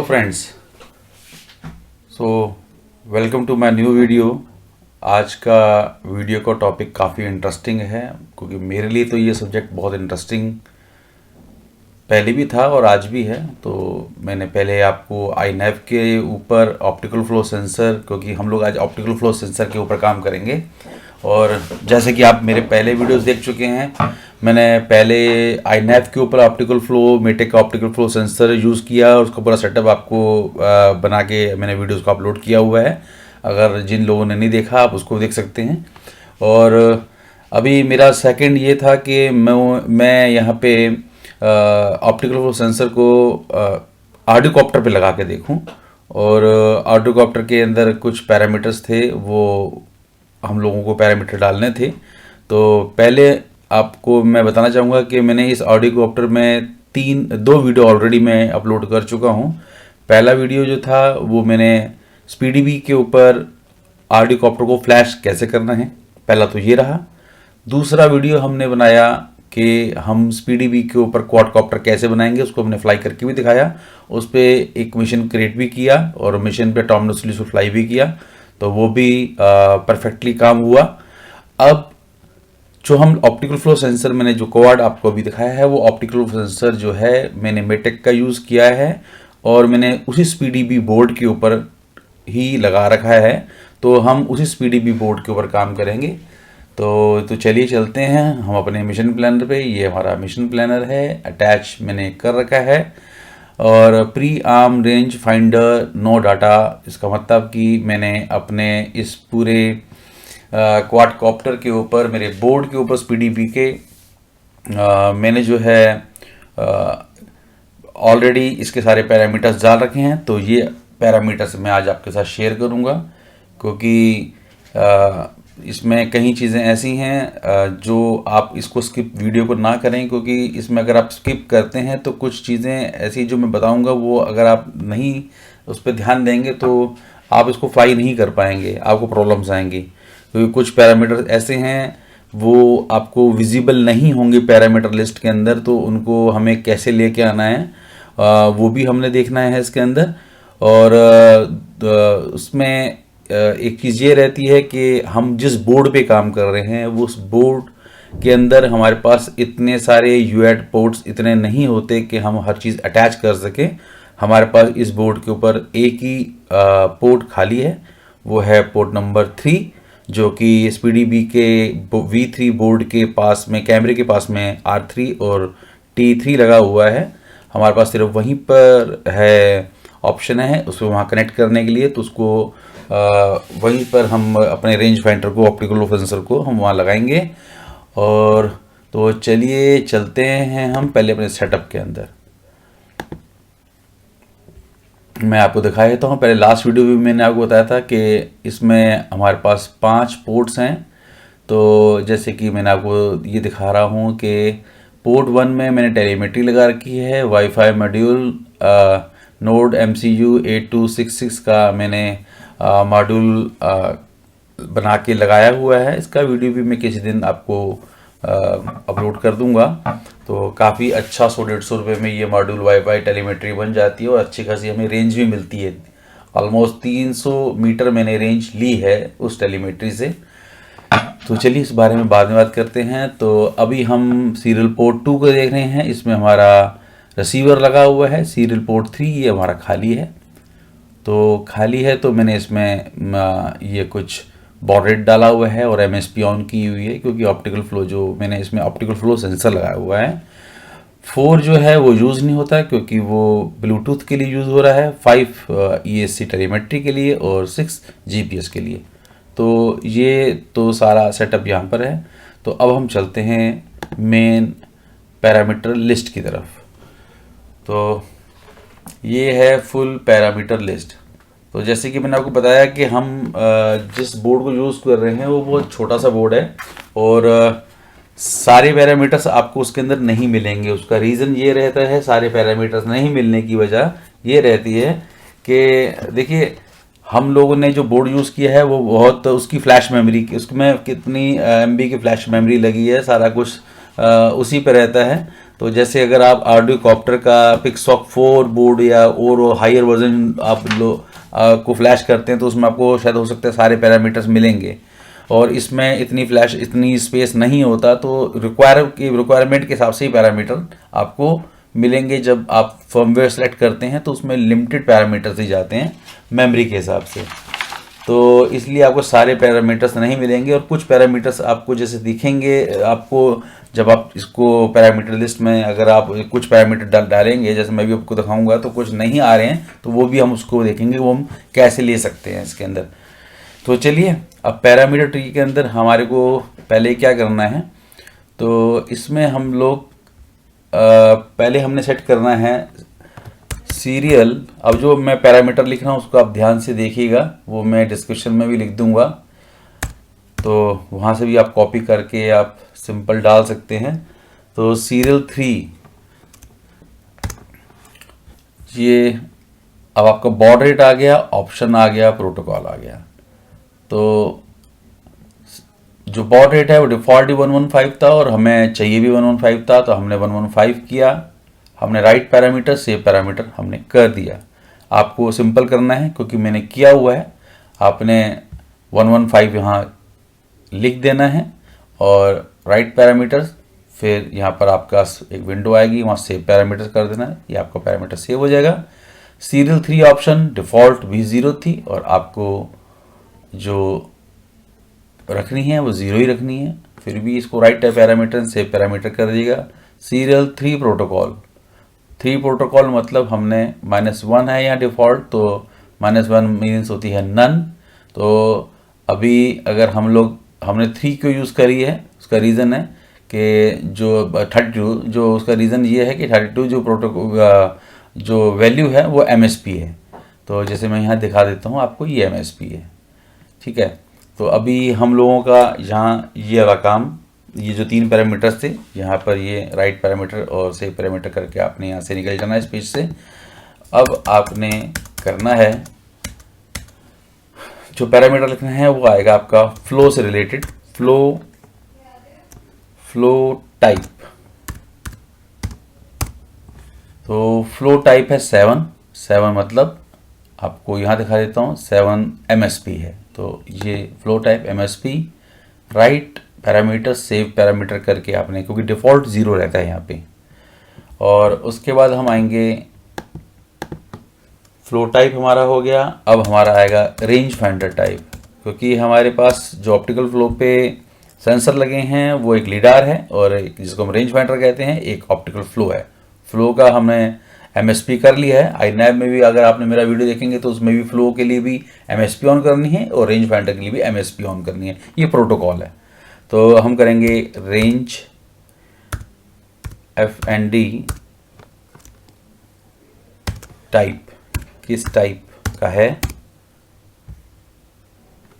Friends, so welcome to my new video. आज का video का टॉपिक काफ़ी इंटरेस्टिंग है क्योंकि मेरे लिए तो ये सब्जेक्ट बहुत इंटरेस्टिंग पहले भी था और आज भी है। तो मैंने पहले आपको आईनैव के ऊपर ऑप्टिकल फ्लो सेंसर, क्योंकि हम लोग आज ऑप्टिकल फ्लो सेंसर के ऊपर काम करेंगे। और जैसे कि आप मेरे पहले वीडियोस देख चुके हैं, मैंने पहले आईनैव के ऊपर ऑप्टिकल फ्लो, मेटेक का ऑप्टिकल फ्लो सेंसर यूज़ किया और उसका पूरा सेटअप आपको बना के मैंने वीडियोस को अपलोड किया हुआ है। अगर जिन लोगों ने नहीं देखा आप उसको देख सकते हैं। और अभी मेरा सेकंड ये था कि मैं यहाँ पे ऑप्टिकल फ्लो सेंसर को ऑडियोकॉप्टर पे लगा के देखूं। और ऑडियोकॉप्टर के अंदर कुछ पैरामीटर्स थे, वो हम लोगों को पैरामीटर डालने थे। तो पहले आपको मैं बताना चाहूँगा कि मैंने इस ऑडियोकॉप्टर में दो वीडियो ऑलरेडी मैं अपलोड कर चुका हूँ। पहला वीडियो जो था वो मैंने स्पीडीबी के ऊपर ऑडियोकॉप्टर को फ्लैश कैसे करना है, पहला तो ये रहा। दूसरा वीडियो हमने बनाया कि हम स्पीडीबी के ऊपर क्वाडकॉप्टर कैसे बनाएंगे, उसको हमने फ्लाई करके भी दिखाया। उस पर एक मिशन क्रिएट भी किया और मिशन पे टॉम नोस्ली से फ्लाई भी किया, तो वो भी परफेक्टली काम हुआ। अब जो हम ऑप्टिकल फ्लो सेंसर, मैंने जो क्वाड आपको अभी दिखाया है, वो ऑप्टिकल फ्लो सेंसर जो है मैंने मेटेक का यूज़ किया है और मैंने उसी स्पीडीबी बोर्ड के ऊपर ही लगा रखा है। तो हम उसी स्पीडीबी बोर्ड के ऊपर काम करेंगे। तो चलिए चलते हैं हम अपने मिशन प्लानर पे। ये हमारा मिशन प्लानर है, अटैच मैंने कर रखा है। और pre arm range finder no data, इसका मतलब कि मैंने अपने इस पूरे क्वाडकॉप्टर के ऊपर, मेरे बोर्ड के ऊपर स्पीडीबी के मैंने जो है ऑलरेडी इसके सारे पैरामीटर्स डाल रखे हैं। तो ये पैरामीटर्स मैं आज आपके साथ शेयर करूंगा, क्योंकि इसमें कई चीज़ें ऐसी हैं जो आप इसको स्किप वीडियो को ना करें, क्योंकि इसमें अगर आप स्किप करते हैं तो कुछ चीज़ें ऐसी जो मैं बताऊंगा वो अगर आप नहीं उस पर ध्यान देंगे तो आप इसको फ्लाई नहीं कर पाएंगे, आपको प्रॉब्लम्स आएंगी। क्योंकि कुछ पैरामीटर ऐसे हैं वो आपको विजिबल नहीं होंगे पैरामीटर लिस्ट के अंदर, तो उनको हमें कैसे लेके आना है वो भी हमने देखना है इसके अंदर। और उसमें एक चीज़ ये रहती है कि हम जिस बोर्ड पे काम कर रहे हैं वो उस बोर्ड के अंदर हमारे पास इतने सारे यूएट पोर्ट्स इतने नहीं होते कि हम हर चीज़ अटैच कर सकें। हमारे पास इस बोर्ड के ऊपर एक ही पोर्ट खाली है, वो है पोर्ट नंबर 3, जो कि स्पीडीबी के V3 बोर्ड के पास में, कैमरे के पास में R3 और T3 लगा हुआ है। हमारे पास सिर्फ वहीं पर है ऑप्शन है उसको वहाँ कनेक्ट करने के लिए, तो उसको वहीं पर हम अपने रेंज फाइंडर को, ऑप्टिकल सेंसर को हम वहाँ लगाएंगे। और तो चलिए चलते हैं हम पहले अपने सेटअप के अंदर। मैं आपको दिखा देता हूँ। पहले लास्ट वीडियो भी मैंने आपको बताया था कि इसमें हमारे पास 5 पोर्ट्स हैं। तो जैसे कि मैंने आपको ये दिखा रहा हूँ कि पोर्ट 1 में मैंने टेलीमेट्री लगा रखी है, वाईफाई मॉड्यूल, नोड MCU 8266 का मैंने मॉड्यूल बना के लगाया हुआ है। इसका वीडियो भी मैं किसी दिन आपको अपलोड कर दूंगा। तो काफ़ी अच्छा 100-150 रुपये में ये मॉड्यूल वाईफाई टेलीमेट्री बन जाती है और अच्छी खासी हमें रेंज भी मिलती है। ऑलमोस्ट 300 मीटर मैंने रेंज ली है उस टेलीमेट्री से। तो चलिए इस बारे में बाद में बात करते हैं। तो अभी हम सीरियल पोर्ट 2 को देख रहे हैं। इसमें हमारा रिसीवर लगा हुआ है। सीरियल पोर्ट 3 ये हमारा खाली है। तो खाली है तो मैंने इसमें ये कुछ बॉड रेट डाला हुआ है और MSP ऑन की हुई है, क्योंकि ऑप्टिकल फ्लो जो मैंने इसमें ऑप्टिकल फ्लो सेंसर लगाया हुआ है। 4 जो है वो यूज़ नहीं होता क्योंकि वो ब्लूटूथ के लिए यूज़ हो रहा है, 5 ESC टेलीमेट्री के लिए और 6 GPS के लिए। तो ये तो सारा सेटअप यहाँ पर है। तो अब हम चलते हैं मेन पैरामीटर लिस्ट की तरफ। तो ये है फुल पैरामीटर लिस्ट। तो जैसे कि मैंने आपको बताया कि हम जिस बोर्ड को यूज़ कर रहे हैं वो बहुत छोटा सा बोर्ड है और सारे पैरामीटर्स आपको उसके अंदर नहीं मिलेंगे। उसका रीज़न ये रहता है, सारे पैरामीटर्स नहीं मिलने की वजह ये रहती है कि देखिए हम लोगों ने जो बोर्ड यूज़ किया है वो बहुत, उसकी फ्लैश मेमोरी, उसमें कितनी MB की फ्लैश मेमोरी लगी है, सारा कुछ उसी पे रहता है। तो जैसे अगर आप आर्डुइनोकॉप्टर का पिक्सॉक 4 बोर्ड या और हायर वर्जन आप को फ्लैश करते हैं तो उसमें आपको शायद हो सकता है सारे पैरामीटर्स मिलेंगे, और इसमें इतनी स्पेस नहीं होता, तो रिक्वायरमेंट के हिसाब से ही पैरामीटर आपको मिलेंगे। जब आप फर्मवेयर सेलेक्ट करते हैं तो उसमें लिमिटेड पैरामीटर्स ही जाते हैं मेमोरी के हिसाब से, तो इसलिए आपको सारे पैरामीटर्स नहीं मिलेंगे। और कुछ पैरामीटर्स आपको जैसे दिखेंगे, आपको जब आप इसको पैरामीटर लिस्ट में अगर आप कुछ पैरामीटर डालेंगे, जैसे मैं भी आपको दिखाऊंगा, तो कुछ नहीं आ रहे हैं तो वो भी हम उसको देखेंगे, वो हम कैसे ले सकते हैं इसके अंदर। तो चलिए, अब पैरामीटर ट्री के अंदर हमारे को पहले क्या करना है, तो इसमें हम लोग पहले हमने सेट करना है सीरियल। अब जो मैं पैरामीटर लिख रहा हूँ उसको आप ध्यान से देखिएगा, वो मैं डिस्क्रिप्शन में भी लिख दूंगा, तो वहाँ से भी आप कॉपी करके आप सिंपल डाल सकते हैं। तो सीरियल 3, ये अब आपका बॉड रेट आ गया, ऑप्शन आ गया, प्रोटोकॉल आ गया। तो जो बॉड रेट है वो डिफ़ॉल्ट ही 115 था और हमें चाहिए भी 115 था, तो हमने 115 किया। हमने राइट पैरामीटर, सेव पैरामीटर हमने कर दिया। आपको सिंपल करना है क्योंकि मैंने किया हुआ है। आपने 115 यहाँ लिख देना है और राइट पैरामीटर्स, फिर यहाँ पर आपका एक विंडो आएगी, वहाँ सेव पैरामीटर्स कर देना है, ये आपका पैरामीटर सेव हो जाएगा। सीरियल 3 ऑप्शन डिफ़ॉल्ट भी 0 थी और आपको जो रखनी है वो 0 ही रखनी है, फिर भी इसको राइट पैरामीटर सेव पैरामीटर कर दीजिएगा। सीरियल 3 प्रोटोकॉल, 3 प्रोटोकॉल मतलब हमने -1 है यहाँ डिफ़ॉल्ट, तो -1 मीन्स होती है नन। तो अभी अगर हमने 3 क्यों यूज़ करी है, उसका रीज़न है कि जो 32, जो उसका रीज़न ये है कि 32 जो जो वैल्यू है वो MSP है। तो जैसे मैं यहाँ दिखा देता हूँ आपको, ये MSP है, ठीक है। तो अभी हम लोगों का यहाँ ये वाला काम, ये जो 3 पैरामीटर्स थे, यहाँ पर ये राइट पैरामीटर और सेव पैरामीटर करके आपने यहाँ से निकल जाना है इस पेज से। अब आपने करना है, जो पैरामीटर लिखना है वो आएगा आपका फ्लो से रिलेटेड, फ्लो टाइप। तो फ्लो टाइप है 7 मतलब आपको यहाँ दिखा देता हूँ 7 MSP है। तो ये flow type MSP, right parameter save parameter करके आपने, क्योंकि डिफ़ॉल्ट 0 रहता है यहाँ पे। और उसके बाद हम आएंगे, फ्लो टाइप हमारा हो गया। अब हमारा आएगा रेंज फाइंडर टाइप, क्योंकि हमारे पास जो ऑप्टिकल फ्लो पे सेंसर लगे हैं वो एक लीडार है और एक जिसको हम रेंज फाइंडर कहते हैं, एक ऑप्टिकल फ्लो है। फ्लो का हमने MSP कर लिया है। iNav में भी अगर आपने मेरा वीडियो देखेंगे तो उसमें भी फ्लो के लिए भी MSP ऑन करनी है और रेंज फाइंडर के लिए भी MSP ऑन करनी है, ये प्रोटोकॉल है। तो हम करेंगे रेंज FND टाइप, किस टाइप का है,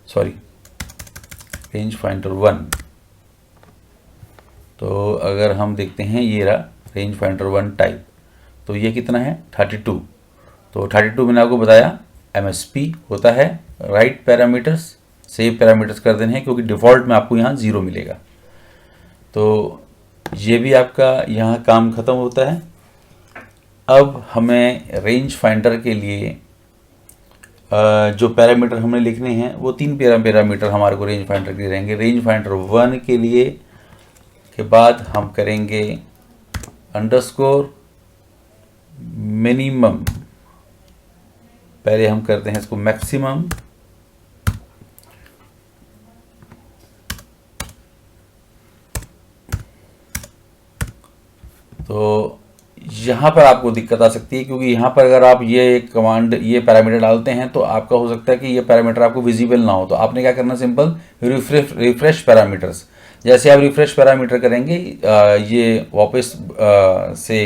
सॉरी रेंज फाइंडर 1। तो अगर हम देखते हैं ये रहा रेंज फाइंडर 1 टाइप, तो ये कितना है 32। तो 32 मैंने आपको बताया MSP होता है, राइट पैरामीटर्स सेव पैरामीटर्स कर देने हैं, क्योंकि डिफ़ॉल्ट में आपको यहाँ 0 मिलेगा। तो ये भी आपका यहाँ काम ख़त्म होता है। अब हमें रेंज फाइंडर के लिए जो पैरामीटर हमें लिखने हैं वो 3 पैरामीटर हमारे को रेंज फाइंडर के रहेंगे। रेंज फाइंडर 1 के लिए के बाद हम करेंगे अंडरस्कोर मिनिमम, पहले हम करते हैं इसको मैक्सिमम, तो यहाँ पर आपको दिक्कत आ सकती है, क्योंकि यहाँ पर अगर आप ये कमांड ये पैरामीटर डालते हैं तो आपका हो सकता है कि ये पैरामीटर आपको विजिबल ना हो। तो आपने क्या करना, सिंपल रिफ्रेश पैरामीटर्स। जैसे आप रिफ्रेश पैरामीटर करेंगे ये वापस से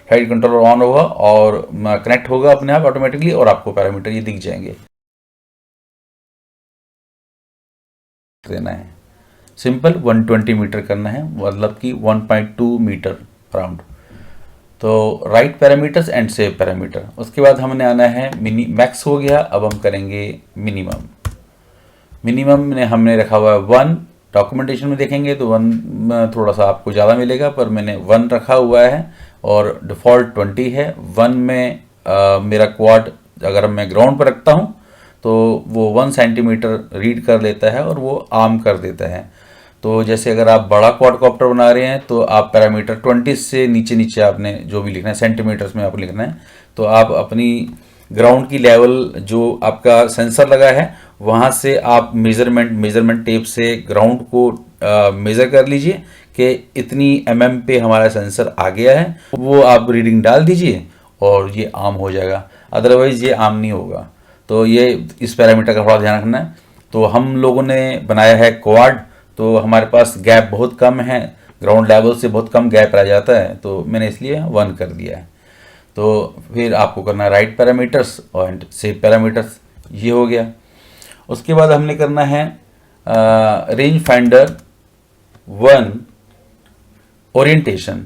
फ्लाइट कंट्रोलर ऑन होगा और कनेक्ट होगा अपने आप ऑटोमेटिकली और आपको पैरामीटर ये दिख जाएंगे। देना है सिंपल 120 मीटर करना है, मतलब कि 1.2 मीटर अराउंड। तो right parameters and save parameter. उसके बाद हमने आना है मैक्स हो गया। अब हम करेंगे मिनिमम। मिनिमम में हमने रखा हुआ है 1 डॉक्यूमेंटेशन में देखेंगे तो 1 थोड़ा सा आपको ज़्यादा मिलेगा, पर मैंने 1 रखा हुआ है और डिफ़ॉल्ट 20 है। 1 में मेरा क्वाड अगर मैं ग्राउंड पर रखता हूँ तो वो 1 सेंटीमीटर रीड कर लेता है और वो आर्म कर देता है। तो जैसे अगर आप बड़ा क्वाडकॉप्टर बना रहे हैं तो आप पैरामीटर 20 से नीचे नीचे आपने जो भी लिखना है, सेंटीमीटर्स में आपको लिखना है। तो आप अपनी ग्राउंड की लेवल जो आपका सेंसर लगा है वहाँ से आप मेजरमेंट टेप से ग्राउंड को मेज़र कर लीजिए कि इतनी mm पे हमारा सेंसर आ गया है, वो आप रीडिंग डाल दीजिए और ये आम हो जाएगा, अदरवाइज़ ये आम नहीं होगा। तो ये इस पैरामीटर का थोड़ा ध्यान रखना है। तो हम लोगों ने बनाया है क्वाड, तो हमारे पास गैप बहुत कम है, ग्राउंड लेवल से बहुत कम गैप रह जाता है, तो मैंने इसलिए 1 कर दिया है। तो फिर आपको करना है राइट पैरामीटर्स और सेव पैरामीटर्स, ये हो गया। उसके बाद हमने करना है रेंज फाइंडर 1 ओरिएंटेशन,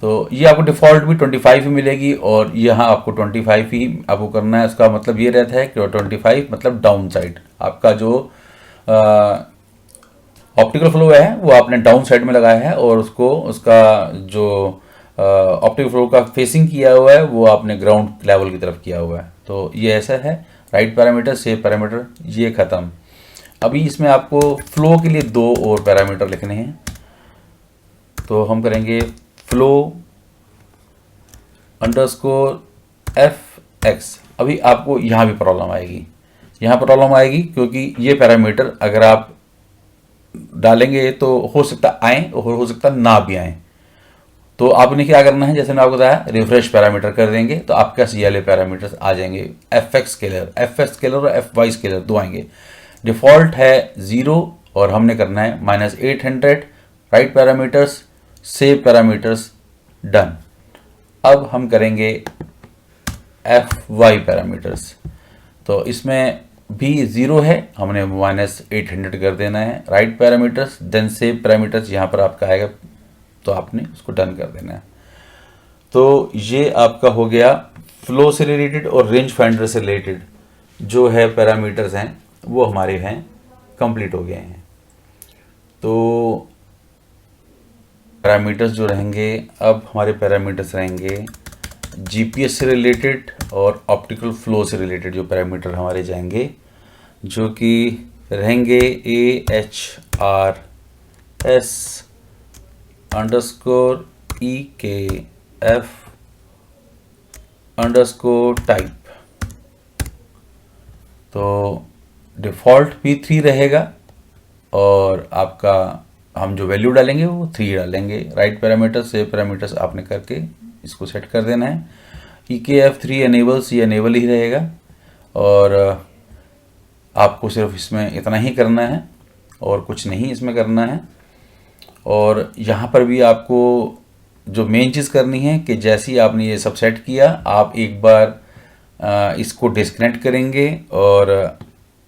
तो ये आपको डिफ़ॉल्ट भी 25 ही मिलेगी और यहाँ आपको 25 ही आपको करना है। उसका मतलब ये रहता है कि 25 मतलब डाउन साइड, आपका जो ऑप्टिकल फ्लो है वो आपने डाउन साइड में लगाया है और उसको उसका जो ऑप्टिकल फ्लो का फेसिंग किया हुआ है वो आपने ग्राउंड लेवल की तरफ किया हुआ है। तो ये ऐसा है। राइट पैरामीटर, सेव पैरामीटर, ये ख़त्म। अभी इसमें आपको फ्लो के लिए 2 और पैरामीटर लिखने हैं। तो हम करेंगे फ्लो अंडरस्कोर fx। अभी आपको यहाँ भी प्रॉब्लम आएगी, क्योंकि ये पैरामीटर अगर आप डालेंगे तो हो सकता आए और हो सकता ना भी आए। तो आपने क्या करना है, जैसे मैंने आपको बताया, रिफ्रेश पैरामीटर कर देंगे तो आपके पास ये वाले पैरामीटर्स आ जाएंगे। fx स्केलर और fy स्केलर 2 आएंगे। डिफ़ॉल्ट है 0 और हमने करना है -800। Right parameters, save parameters, done. अब हम करेंगे fy पैरामीटर्स, तो इसमें भी 0 है, हमने -800 कर देना है। Write parameters then save parameters, यहाँ पर आपका आएगा तो आपने उसको डन कर देना है। तो ये आपका हो गया फ्लो से रिलेटेड और रेंज फाइंडर से रिलेटेड जो है पैरामीटर्स हैं वो हमारे हैं कंप्लीट हो गए हैं। तो पैरामीटर्स जो रहेंगे, अब हमारे पैरामीटर्स रहेंगे जीपीएस से रिलेटेड और ऑप्टिकल फ्लो से रिलेटेड जो पैरामीटर हमारे जाएंगे, जो कि रहेंगे AHRS underscore EKF underscore type. तो डिफ़ॉल्ट भी 3 रहेगा और आपका हम जो वैल्यू डालेंगे वो 3 डालेंगे। राइट पैरामीटर, सेव पैरामीटर्स आपने करके इसको सेट कर देना है। EKF 3 एनेबल्स, ये एनेबल ही रहेगा और आपको सिर्फ इसमें इतना ही करना है और कुछ नहीं इसमें करना है। और यहाँ पर भी आपको जो मेन चीज़ करनी है कि जैसे ही आपने ये सब सेट किया, आप एक बार इसको डिस्कनेक्ट करेंगे और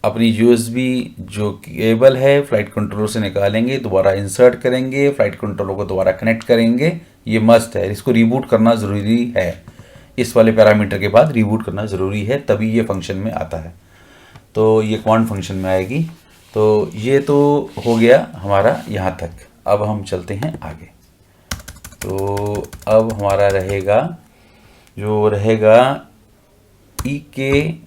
अपनी USB जो केबल है फ्लाइट कंट्रोलर से निकालेंगे, दोबारा इंसर्ट करेंगे, फ्लाइट कंट्रोलर को दोबारा कनेक्ट करेंगे। ये मस्ट है, इसको रीबूट करना ज़रूरी है। इस वाले पैरामीटर के बाद रीबूट करना ज़रूरी है, तभी ये फंक्शन में आता है। तो ये कमांड फंक्शन में आएगी। तो ये तो हो गया हमारा यहाँ तक। अब हम चलते हैं आगे। तो अब हमारा रहेगा जो रहेगा EK3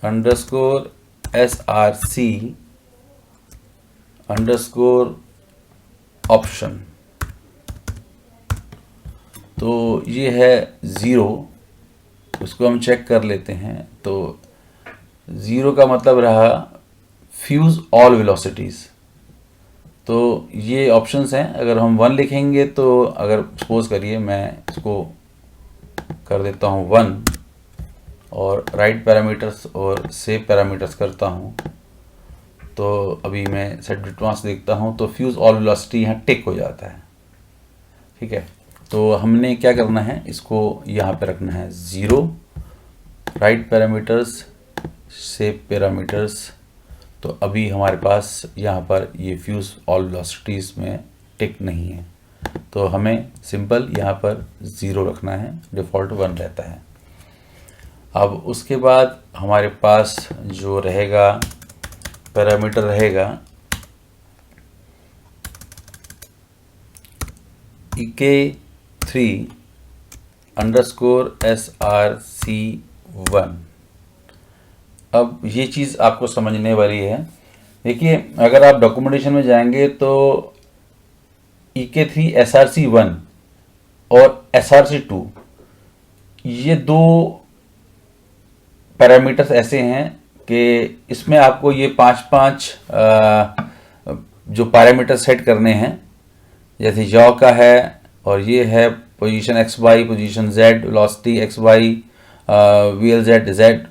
underscore SRC underscore option. तो ये है 0, उसको हम चेक कर लेते हैं। तो 0 का मतलब रहा फ्यूज़ ऑल वेलोसिटीज़। तो ये ऑप्शंस हैं। अगर हम 1 लिखेंगे तो अगर सपोज करिए मैं इसको कर देता हूँ 1 और राइट पैरामीटर्स और सेव पैरामीटर्स करता हूँ, तो अभी मैं सेट रिस्पांस देखता हूँ तो फ्यूज़ ऑल वेलोसिटी यहाँ टिक हो जाता है। ठीक है, तो हमने क्या करना है, इसको यहाँ पे रखना है 0, राइट पैरामीटर्स, सेव पैरामीटर्स। तो अभी हमारे पास यहाँ पर ये फ्यूज़ ऑल वेलोसिटीज़ में टिक नहीं है, तो हमें सिंपल यहाँ पर 0 रखना है, डिफ़ॉल्ट 1 रहता है। अब उसके बाद हमारे पास जो रहेगा पैरामीटर रहेगा ek3_src1। अब ये चीज़ आपको समझने वाली है। देखिए, अगर आप डॉक्यूमेंटेशन में जाएंगे तो ek3_src1 और src2 ये दो पैरामीटर्स ऐसे हैं कि इसमें आपको ये पांच जो पैरामीटर सेट करने हैं, जैसे यॉ का है और ये है position X Y, position Z, velocity X Y, V L Z, Z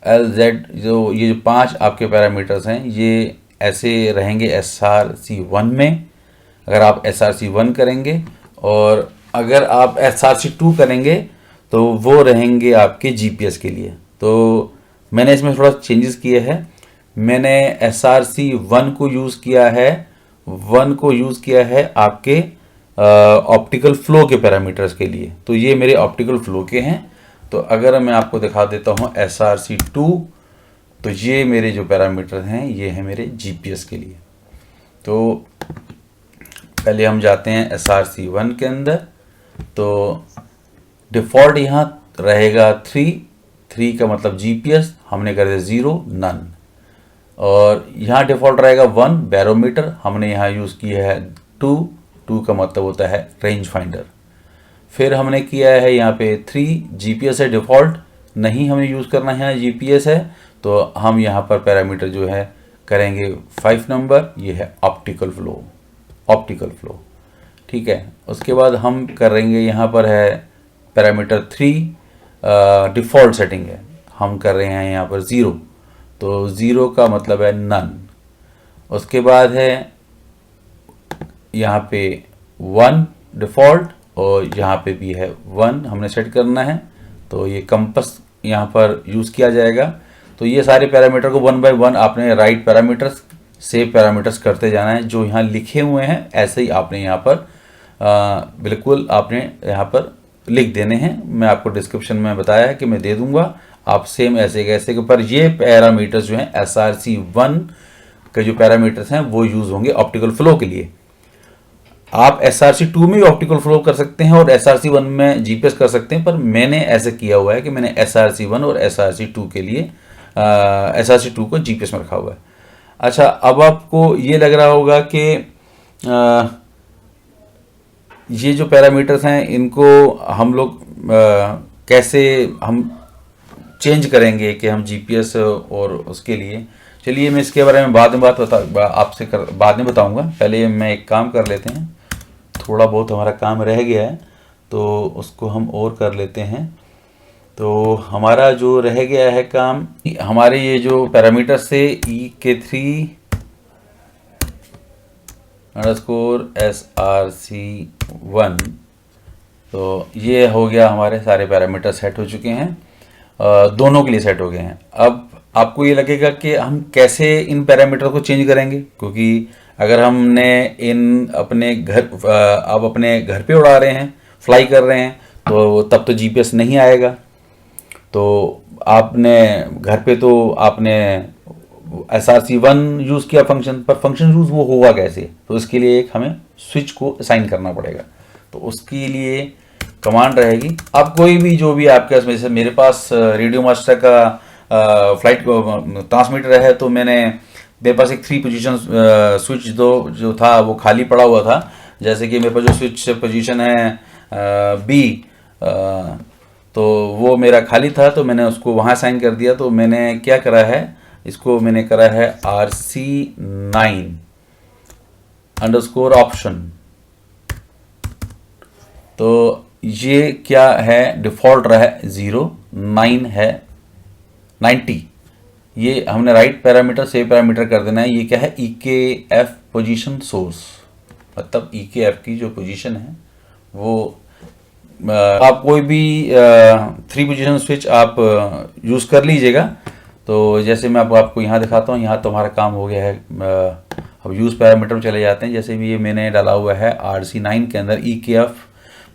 L Z, ये जो 5 आपके पैरामीटर्स हैं ये ऐसे रहेंगे SRC1 में। अगर आप SRC1 करेंगे और अगर आप SRC2 करेंगे तो वो रहेंगे आपके GPS के लिए। तो मैंने इसमें थोड़ा चेंजेस किए हैं। मैंने SRC1 को यूज़ किया है, 1 को यूज़ किया है आपके ऑप्टिकल फ्लो के पैरामीटर्स के लिए। तो ये मेरे ऑप्टिकल फ्लो के हैं। तो अगर मैं आपको दिखा देता हूँ SRC2, तो ये मेरे जो पैरामीटर हैं ये हैं मेरे GPS के लिए। तो पहले हम जाते हैं SRC1 के अंदर। तो डिफ़ॉल्ट यहाँ रहेगा 3 का मतलब GPS, हमने कर दिया 0 नन। और यहाँ डिफ़ॉल्ट रहेगा 1 बैरोमीटर, हमने यहाँ यूज़ किया है 2 का मतलब होता है रेंज फाइंडर। फिर हमने किया है यहाँ पे 3 GPS है डिफ़ॉल्ट, नहीं हमें यूज़ करना है, यहाँ GPS है तो हम यहाँ पर पैरामीटर जो है करेंगे 5 नंबर, ये है ऑप्टिकल फ्लो। ठीक है, उसके बाद हम करेंगे यहाँ पर है पैरामीटर 3 डिफ़ॉल्ट सेटिंग है, हम कर रहे हैं यहाँ पर 0, तो 0 का मतलब है नन। उसके बाद है यहाँ पे 1 डिफ़ॉल्ट और यहाँ पे भी है 1 हमने सेट करना है। तो ये कंपास यहाँ पर यूज़ किया जाएगा। तो ये सारे पैरामीटर को 1 बाय 1 आपने राइट पैरामीटर्स सेव पैरामीटर्स करते जाना है। जो यहाँ लिखे हुए हैं ऐसे ही आपने यहाँ पर बिल्कुल आपने यहाँ पर लिख देने हैं। मैं आपको डिस्क्रिप्शन में बताया है कि मैं दे दूंगा, आप सेम ऐसे कैसे के पर ये पैरामीटर्स जो हैं SRC1 के जो पैरामीटर्स हैं वो यूज़ होंगे ऑप्टिकल फ्लो के लिए। आप SRC2 में भी ऑप्टिकल फ्लो कर सकते हैं और SRC1 में GPS कर सकते हैं, पर मैंने ऐसे किया हुआ है कि मैंने SRC1 और SRC2 के लिए SRC2 को GPS में रखा हुआ है। अच्छा, अब आपको ये लग रहा होगा कि ये जो पैरामीटर्स हैं इनको हम लोग कैसे हम चेंज करेंगे कि हम GPS और उसके लिए। चलिए मैं इसके बारे में बाद में बाद में बताऊंगा। पहले मैं एक काम कर लेते हैं, थोड़ा बहुत हमारा काम रह गया है तो उसको हम और कर लेते हैं। तो हमारा जो रह गया है काम, हमारे ये जो पैरामीटर से ek3_src1, तो ये हो गया, हमारे सारे पैरामीटर सेट हो चुके हैं, दोनों के लिए सेट हो गए हैं। अब आपको ये लगेगा कि हम कैसे इन पैरामीटर को चेंज करेंगे, क्योंकि अगर हमने इन अपने घर पे उड़ा रहे हैं, फ्लाई कर रहे हैं, तो तब तो GPS नहीं आएगा। तो आपने घर पे तो आपने SRC1 यूज़ किया फंक्शन, पर फंक्शन यूज़ वो होगा कैसे, तो इसके लिए एक हमें स्विच को असाइन करना पड़ेगा। तो उसके लिए कमांड रहेगी, आप कोई भी जो भी आपके पास, जैसे मेरे पास रेडियो मास्टर का फ्लाइट ट्रांसमीटर है, तो मेरे पास एक 3 पोजीशन स्विच जो था वो खाली पड़ा हुआ था। जैसे कि मेरे पास जो स्विच पोजीशन है B, तो वो मेरा खाली था, तो मैंने उसको वहाँ साइन कर दिया। तो मैंने क्या करा है, इसको मैंने करा है RC9_option। तो ये क्या है, डिफ़ॉल्ट रहा है 0, 9 है 90। ये हमने राइट पैरामीटर सेव पैरामीटर कर देना है। ये क्या है, EKF पोजीशन सोर्स, मतलब EKF की जो पोजीशन है वो आप कोई भी 3 पोजीशन स्विच आप यूज़ कर लीजिएगा। तो जैसे मैं आपको यहाँ दिखाता हूँ, यहाँ तो हमारा काम हो गया है। अब यूज़ पैरामीटर में चले जाते हैं। जैसे भी ये मैंने डाला हुआ है RC9 के अंदर EKF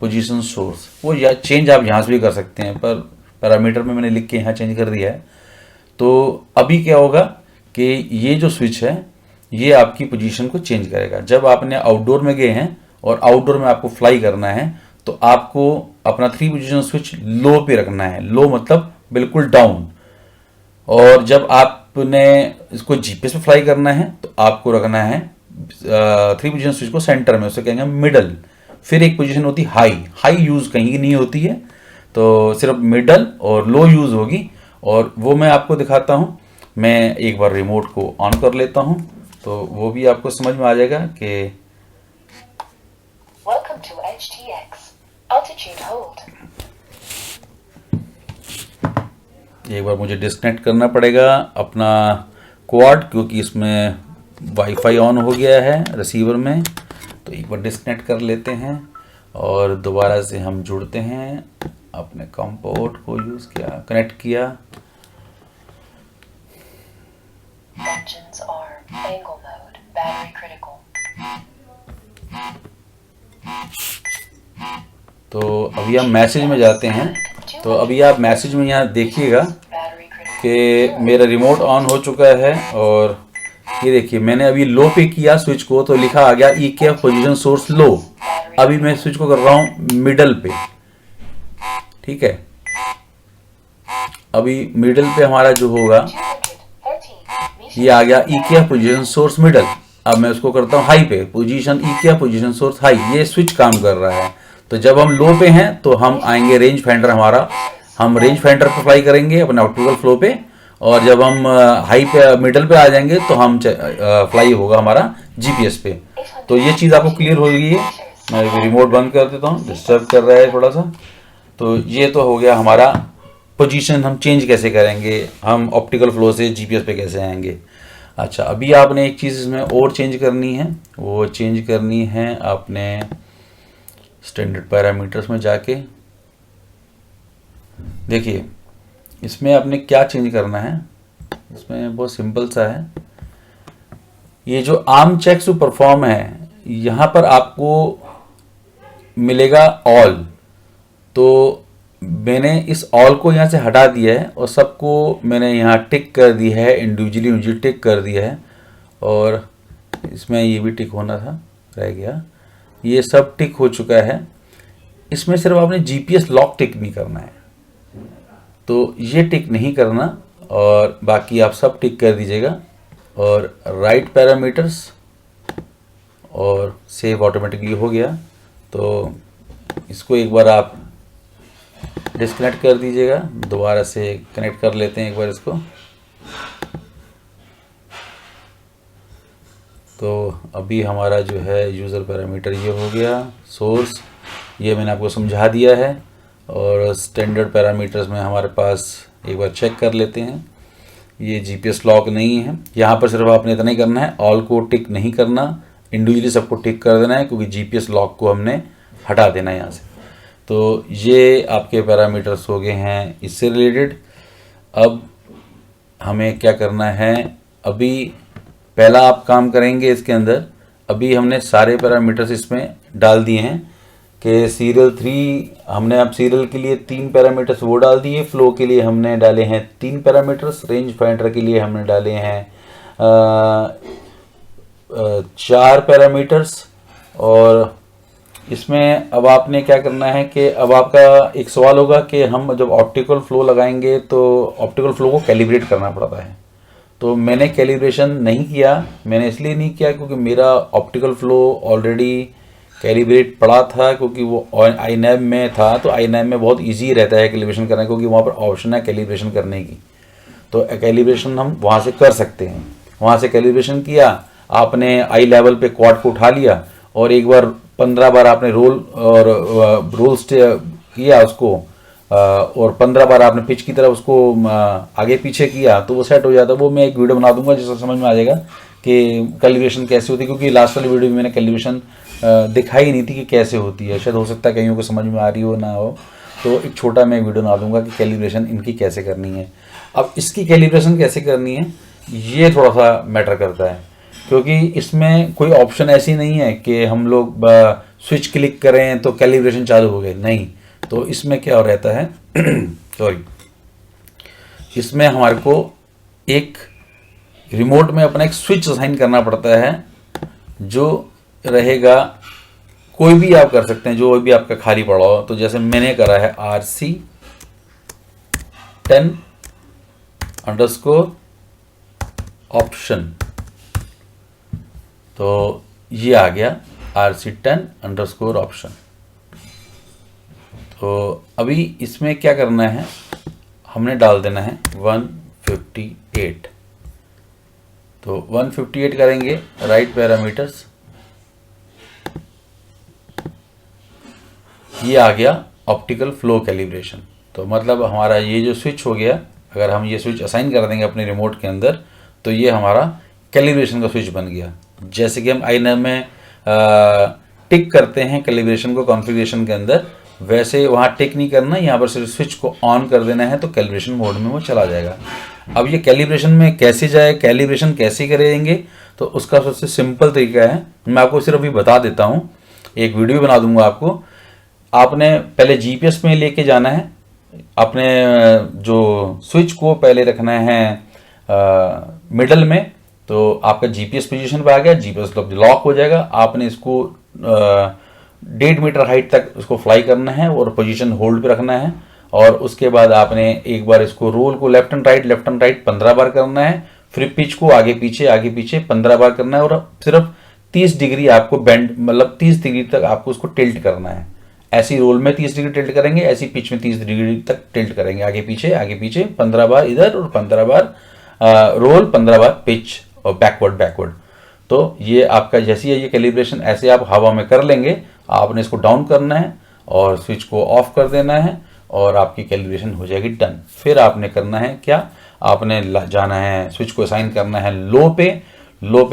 पोजीशन सोर्स, वो या चेंज आप यहाँ से भी कर सकते हैं, पर पैरामीटर में मैंने लिख के यहाँ चेंज कर दिया है। तो अभी क्या होगा कि ये जो स्विच है ये आपकी पोजीशन को चेंज करेगा। जब आपने आउटडोर में गए हैं और आउटडोर में आपको फ्लाई करना है तो आपको अपना 3 पोजीशन स्विच लो पे रखना है। लो मतलब बिल्कुल डाउन। और जब आपने इसको जीपीएस पे फ्लाई करना है तो आपको रखना है 3 पोजीशन स्विच को सेंटर में, उसे कहेंगे मिडल। फिर एक पोजीशन होती है हाई। हाई यूज कहीं नहीं होती है, तो सिर्फ मिडल और लो यूज होगी। और वो मैं आपको दिखाता हूँ। मैं एक बार रिमोट को ऑन कर लेता हूँ तो वो भी आपको समझ में आ जाएगा कि Welcome to HTX. Altitude hold. एक बार मुझे डिस्कनेक्ट करना पड़ेगा अपना क्वाड, क्योंकि इसमें वाईफाई ऑन हो गया है रिसीवर में। तो एक बार डिस्कनेक्ट कर लेते हैं और दोबारा से हम जुड़ते हैं। अपने कॉम पोर्ट को यूज़ किया, कनेक्ट किया। Engines arm. Angle mode. Battery critical. तो अभी हम मैसेज में जाते हैं। तो अभी आप मैसेज में यहाँ देखिएगा Battery critical. कि मेरा रिमोट ऑन हो चुका है और ये देखिए मैंने अभी लो पे किया स्विच को तो लिखा आ गया EKF पोजीशन सोर्स लो। अभी मैं स्विच को कर रहा हूँ मिडल पे, ठीक है। अभी मिडल पे हमारा जो होगा 213 ये आ गया EKF पोजीशन सोर्स मिडल। अब मैं उसको करता हूँ हाई पे, position EKF position source high. ये स्विच काम कर रहा है। तो जब हम लो पे हैं तो हम आएंगे रेंज फाइंडर हमारा, हम रेंज फाइंडर पे फ्लाई करेंगे अपने ऑप्टिकल फ्लो पे। और जब हम हाई पे मिडल पे आ जाएंगे तो हम फ्लाई होगा हमारा जीपीएस पे। तो ये चीज़ आपको क्लियर हो गई है। मैं रिमोट बंद कर देता हूँ, डिस्टर्ब कर रहा है थोड़ा सा। तो ये तो हो गया हमारा पोजीशन हम चेंज कैसे करेंगे, हम ऑप्टिकल फ्लो से जीपीएस पे कैसे आएंगे। अच्छा, अभी आपने एक चीज़ इसमें और चेंज करनी है। वो चेंज करनी है आपने स्टैंडर्ड पैरामीटर्स में जाके। देखिए इसमें आपने क्या चेंज करना है, इसमें बहुत सिंपल सा है। ये जो आर्म चेक्स टू परफॉर्म है यहाँ पर आपको मिलेगा ऑल। तो मैंने इस ऑल को यहाँ से हटा दिया है और सबको मैंने यहाँ टिक कर दिया है, इंडिविजुअली टिक कर दिया है। और इसमें ये भी टिक होना था, रह गया। ये सब टिक हो चुका है। इसमें सिर्फ आपने जीपीएस लॉक टिक नहीं करना है, तो ये टिक नहीं करना और बाकी आप सब टिक कर दीजिएगा। और राइट पैरामीटर्स और सेव ऑटोमेटिकली हो गया। तो इसको एक बार आप डिस्कनेक्ट कर दीजिएगा, दोबारा से कनेक्ट कर लेते हैं एक बार इसको। तो अभी हमारा जो है यूज़र पैरामीटर ये हो गया। सोर्स ये मैंने आपको समझा दिया है। और स्टैंडर्ड पैरामीटर्स में हमारे पास एक बार चेक कर लेते हैं, ये जीपीएस लॉक नहीं है। यहाँ पर सिर्फ आपने इतना ही करना है, ऑल को टिक नहीं करना, इंडिविजुअली सबको टिक कर देना है, क्योंकि जीपीएस लॉक को हमने हटा देना है यहाँ से। तो ये आपके पैरामीटर्स हो गए हैं इससे रिलेटेड। अब हमें क्या करना है, अभी पहला आप काम करेंगे इसके अंदर। अभी हमने सारे पैरामीटर्स इसमें डाल दिए हैं कि सीरियल 3 हमने अब सीरियल के लिए 3 पैरामीटर्स वो डाल दिए, फ्लो के लिए हमने डाले हैं 3 पैरामीटर्स, रेंज फाइंडर के लिए हमने डाले हैं 4 पैरामीटर्स। और इसमें अब आपने क्या करना है कि अब आपका एक सवाल होगा कि हम जब ऑप्टिकल फ्लो लगाएंगे तो ऑप्टिकल फ्लो को कैलिब्रेट करना पड़ता है। तो मैंने कैलिब्रेशन नहीं किया। मैंने इसलिए नहीं किया क्योंकि मेरा ऑप्टिकल फ्लो ऑलरेडी कैलिब्रेट पड़ा था, क्योंकि वो आईनैब में था। तो आईनैब में बहुत इजी रहता है कैलिब्रेशन करना, क्योंकि वहाँ पर ऑप्शन है कैलिब्रेशन करने की। तो कैलिब्रेशन हम वहाँ से कर सकते हैं। वहाँ से कैलिब्रेशन किया, आपने आई लेवल पे क्वाड को उठा लिया और एक बार 15 बार आपने रोल किया उसको, और 15 बार आपने पिच की तरफ उसको आगे पीछे किया तो वो सेट हो जाता है। वो मैं एक वीडियो बना दूंगा जिससे समझ में आ जाएगा कि कैलिब्रेशन कैसे होती है, क्योंकि लास्ट वाली वीडियो में मैंने कैलिब्रेशन दिखाई नहीं थी कि कैसे होती है। शायद हो सकता है कईयों को समझ में आ रही हो ना हो, तो एक छोटा मैं वीडियो बना दूंगा कि कैलिब्रेशन इनकी कैसे करनी है। अब इसकी कैलिब्रेशन कैसे करनी है ये थोड़ा सा मैटर करता है, क्योंकि इसमें कोई ऑप्शन ऐसी नहीं है कि हम लोग स्विच क्लिक करें तो कैलिब्रेशन चालू हो गए, नहीं। तो इसमें क्या रहता है सॉरी, इसमें हमारे को एक रिमोट में अपना एक स्विच असाइन करना पड़ता है जो रहेगा, कोई भी आप कर सकते हैं जो भी आपका खाली पड़ा हो। तो जैसे मैंने करा है RC10_ ऑप्शन, तो ये आ गया RC10_ ऑप्शन। तो अभी इसमें क्या करना है, हमने डाल देना है 158। तो 158 करेंगे, राइट पैरामीटर्स, ये आ गया ऑप्टिकल फ्लो कैलिब्रेशन। तो मतलब हमारा ये जो स्विच हो गया, अगर हम ये स्विच असाइन कर देंगे अपने रिमोट के अंदर तो ये हमारा कैलिब्रेशन का स्विच बन गया। जैसे कि हम आईना में टिक करते हैं कैलिब्रेशन को कॉन्फ़िगरेशन के अंदर, वैसे वहाँ टिक नहीं करना, यहाँ पर सिर्फ स्विच को ऑन कर देना है तो कैलिब्रेशन मोड में वो चला जाएगा। अब ये कैलिब्रेशन में कैसे जाए, कैलिब्रेशन कैसे करेंगे, तो उसका सबसे सिंपल तरीका है, मैं आपको सिर्फ अभी बता देता हूँ, एक वीडियो बना दूंगा आपको। आपने पहले जीपीएस में लेके जाना है, अपने जो स्विच को पहले रखना है मिडल में, तो आपका जीपीएस पोजीशन पे आ गया, जीपीएस लॉक हो जाएगा। आपने इसको 1.5 मीटर हाइट तक इसको फ्लाई करना है और पोजीशन होल्ड पे रखना है। और उसके बाद आपने एक बार इसको रोल को लेफ्ट एंड राइट 15 बार करना है, फिर पिच को आगे पीछे 15 बार करना है, और सिर्फ 30 डिग्री आपको बेंड, मतलब 30 डिग्री तक आपको उसको टिल्ट करना है। ऐसी रोल में 30 डिग्री टिल्ट करेंगे, ऐसी पिच में 30 डिग्री तक टिल्ट करेंगे, आगे पीछे 15 बार इधर और 15 बार रोल, 15 बार पिच और बैकवर्ड। तो ये आपका जैसी है ये कैलिब्रेशन, ऐसे आप हवा में कर लेंगे। आपने इसको डाउन करना है और स्विच को ऑफ कर देना है और आपकी कैलिब्रेशन हो जाएगी डन। फिर आपने करना है क्या, आपने जाना है स्विच को असाइन करना है लो पे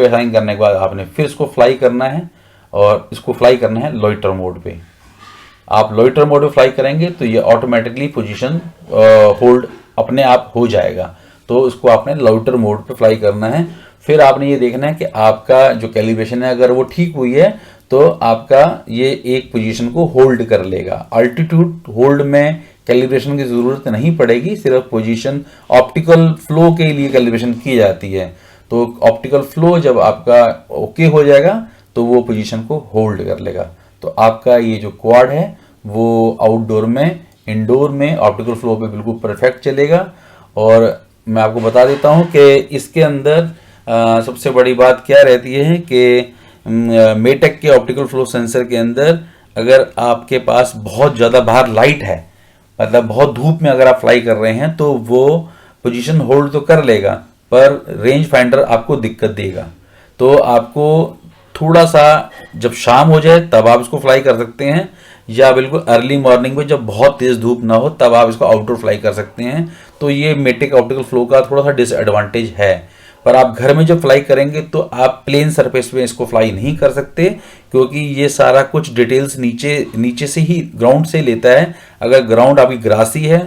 असाइन करने के बाद आपने फिर इसको फ्लाई करना है, और इसको फ्लाई करना है लॉइटर मोड पे। आप लॉइटर मोड में फ्लाई करेंगे तो ये ऑटोमेटिकली पोजीशन होल्ड अपने आप हो जाएगा। तो इसको आपने लॉइटर मोड पे फ्लाई करना है। फिर आपने ये देखना है कि आपका जो कैलिब्रेशन है अगर वो ठीक हुई है तो आपका ये एक पोजीशन को होल्ड कर लेगा। अल्टीट्यूड होल्ड में कैलिब्रेशन की ज़रूरत नहीं पड़ेगी, सिर्फ पोजीशन ऑप्टिकल फ्लो के लिए कैलिब्रेशन की जाती है। तो ऑप्टिकल फ्लो जब आपका ओके हो जाएगा तो वो पोजीशन को होल्ड कर लेगा। तो आपका ये जो क्वाड है वो आउटडोर में, इंडोर में ऑप्टिकल फ्लो पे बिल्कुल परफेक्ट चलेगा। और मैं आपको बता देता हूँ कि इसके अंदर सबसे बड़ी बात क्या रहती है कि मेटेक के ऑप्टिकल फ्लो सेंसर के अंदर अगर आपके पास बहुत ज़्यादा बाहर लाइट है, मतलब बहुत धूप में अगर आप फ्लाई कर रहे हैं, तो वो पोजीशन होल्ड तो कर लेगा पर रेंज फाइंडर आपको दिक्कत देगा। तो आपको थोड़ा सा जब शाम हो जाए तब आप इसको फ्लाई कर सकते हैं, या बिल्कुल अर्ली मॉर्निंग में जब बहुत तेज़ धूप ना हो तब आप इसको आउटडोर फ्लाई कर सकते हैं। तो ये मेटेक ऑप्टिकल फ्लो का थोड़ा सा डिसएडवांटेज है। पर आप घर में जब फ्लाई करेंगे तो आप प्लेन सरफेस पे इसको फ्लाई नहीं कर सकते, क्योंकि ये सारा कुछ डिटेल्स नीचे से ही ग्राउंड से लेता है। अगर ग्राउंड आपकी ग्रासी है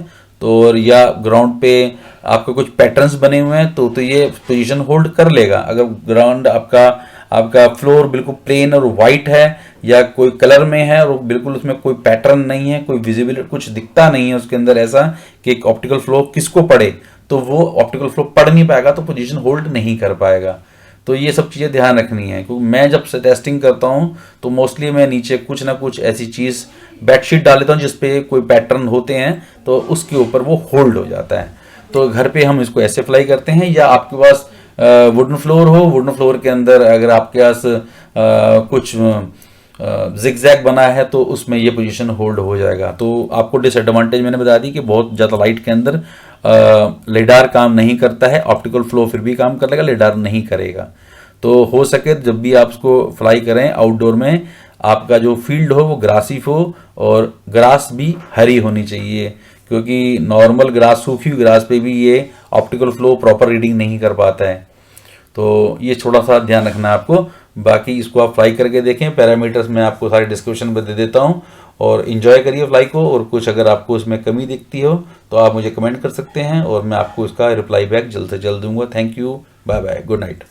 तो, या ग्राउंड पे आपके कुछ पैटर्न्स बने हुए हैं तो ये पोजीशन होल्ड कर लेगा। अगर ग्राउंड आपका फ्लोर बिल्कुल प्लेन और वाइट है, या कोई कलर में है और बिल्कुल उसमें कोई पैटर्न नहीं है, कोई विजिबल कुछ दिखता नहीं है उसके अंदर ऐसा कि एक ऑप्टिकल फ्लो किसको पड़े, तो वो ऑप्टिकल फ्लो पढ़ नहीं पाएगा, तो पोजीशन होल्ड नहीं कर पाएगा। तो ये सब चीज़ें ध्यान रखनी है, क्योंकि मैं जब से टेस्टिंग करता हूँ तो मोस्टली मैं नीचे कुछ ना कुछ ऐसी चीज़ बेडशीट डाल देता हूँ जिसपे कोई पैटर्न होते हैं, तो उसके ऊपर वो होल्ड हो जाता है। तो घर पे हम इसको ऐसे फ्लाई करते हैं, या आपके पास वुडन फ्लोर हो, वुडन फ्लोर के अंदर अगर आपके पास कुछ जिगजैग बना है तो उसमें ये पोजीशन होल्ड हो जाएगा। तो आपको डिसएडवांटेज मैंने बता दी कि बहुत ज़्यादा लाइट के अंदर लेडार काम नहीं करता है, ऑप्टिकल फ्लो फिर भी काम कर लेगा, लेडार नहीं करेगा। तो हो सके जब भी आप इसको फ्लाई करें आउटडोर में, आपका जो फील्ड हो वो ग्रासी हो और ग्रास भी हरी होनी चाहिए, क्योंकि नॉर्मल ग्रास, सूखी हुई ग्रास पे भी ये ऑप्टिकल फ्लो प्रॉपर रीडिंग नहीं कर पाता है। तो ये थोड़ा सा ध्यान रखना है आपको। बाकी इसको आप फ्लाई करके देखें, पैरामीटर्स मैं आपको सारे डिस्क्रिप्शन में दे देता हूँ, और इन्जॉय करिए फ्लाई को। और कुछ अगर आपको इसमें कमी दिखती हो तो आप मुझे कमेंट कर सकते हैं और मैं आपको इसका रिप्लाई बैक जल्द से जल्द दूंगा। Thank you, bye bye, good night.